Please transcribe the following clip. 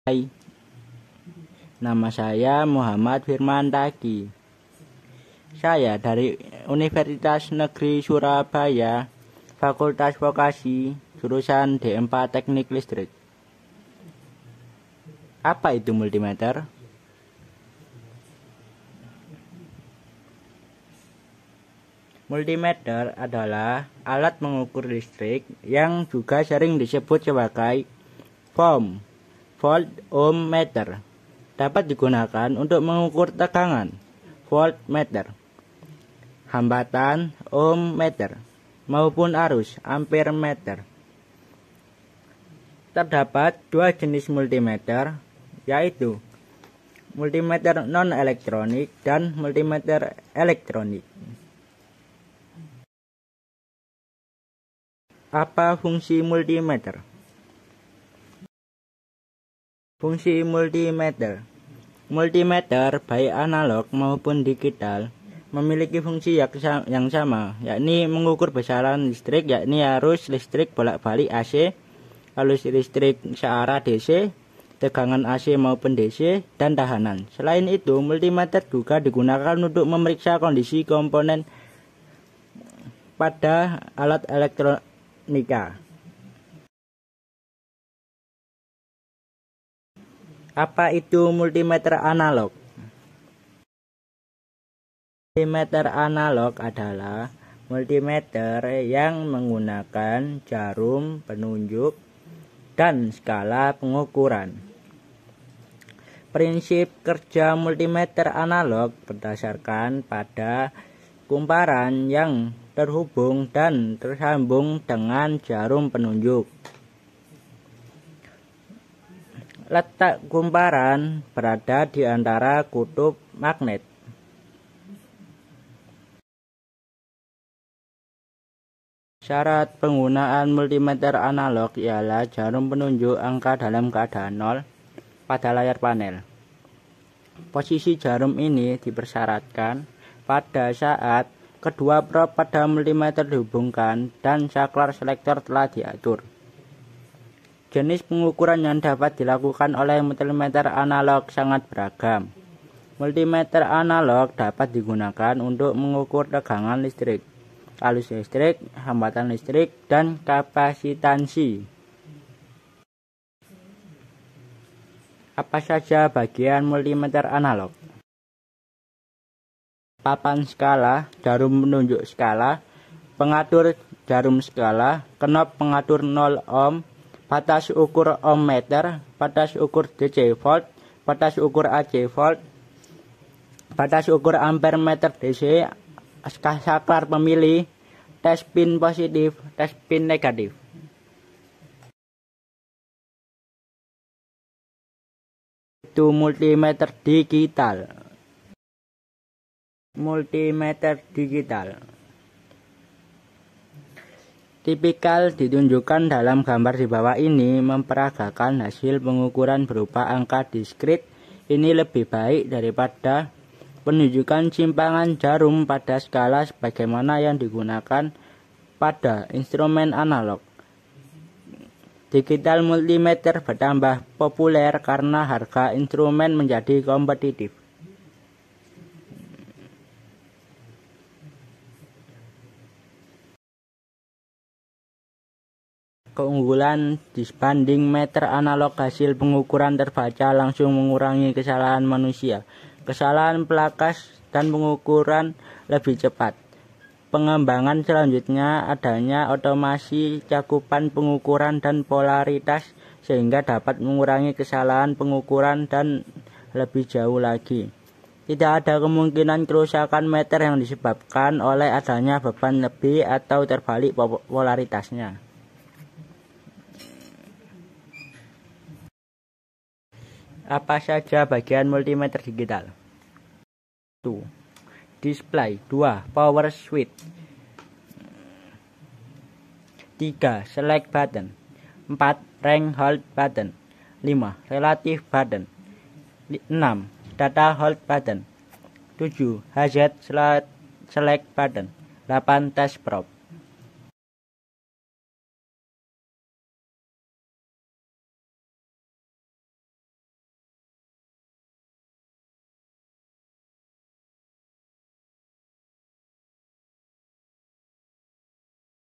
Hai, nama saya Muhammad Firman Taki. Saya dari Universitas Negeri Surabaya, Fakultas Vokasi, jurusan D4 Teknik Listrik. Apa itu multimeter? Multimeter adalah alat mengukur listrik yang juga sering disebut sebagai volt ohm meter. Dapat digunakan untuk mengukur tegangan, voltmeter, hambatan, ohm meter, maupun arus, ampere meter. Terdapat dua jenis multimeter, yaitu multimeter non-elektronik dan multimeter elektronik. Apa fungsi multimeter? Fungsi multimeter. Multimeter baik analog maupun digital memiliki fungsi yang sama, yakni mengukur besaran listrik, yakni arus listrik bolak-balik AC, arus listrik searah DC, tegangan AC maupun DC, dan tahanan. Selain itu, multimeter juga digunakan untuk memeriksa kondisi komponen pada alat elektronika. Apa itu multimeter analog? Multimeter analog adalah multimeter yang menggunakan jarum penunjuk dan skala pengukuran. Prinsip kerja multimeter analog berdasarkan pada kumparan yang terhubung dan tersambung dengan jarum penunjuk. Letak kumparan berada di antara kutub magnet. Syarat penggunaan multimeter analog ialah jarum penunjuk angka dalam keadaan 0 pada layar panel. Posisi jarum ini dipersyaratkan pada saat kedua prob pada multimeter dihubungkan dan saklar selektor telah diatur. Jenis pengukuran yang dapat dilakukan oleh multimeter analog sangat beragam. Multimeter analog dapat digunakan untuk mengukur tegangan listrik, arus listrik, hambatan listrik, dan kapasitansi. Apa saja bagian multimeter analog? Papan skala, jarum penunjuk skala, pengatur jarum skala, knop pengatur 0 ohm, batas ukur ohm meter, batas ukur DC volt, batas ukur AC volt, batas ukur ampere meter DC, saklar pemilih, tes pin positif, tes pin negatif. Itu multimeter digital. Multimeter digital tipikal ditunjukkan dalam gambar di bawah ini memperagakan hasil pengukuran berupa angka diskrit. Ini lebih baik daripada penunjukan simpangan jarum pada skala sebagaimana yang digunakan pada instrumen analog. Digital multimeter bertambah populer karena harga instrumen menjadi kompetitif. Keunggulan dibanding meter analog, hasil pengukuran terbaca langsung mengurangi kesalahan manusia. Kesalahan pelakas dan pengukuran lebih cepat. Pengembangan selanjutnya adanya otomasi cakupan pengukuran dan polaritas sehingga dapat mengurangi kesalahan pengukuran dan lebih jauh lagi. Tidak ada kemungkinan kerusakan meter yang disebabkan oleh adanya beban lebih atau terbalik polaritasnya. Apa saja bagian multimeter digital? 1. Display. 2. Power switch. 3. Select button. 4. Range hold button. 5. Relative button. 6. Data hold button. 7. Hazard select button. 8. Test probe.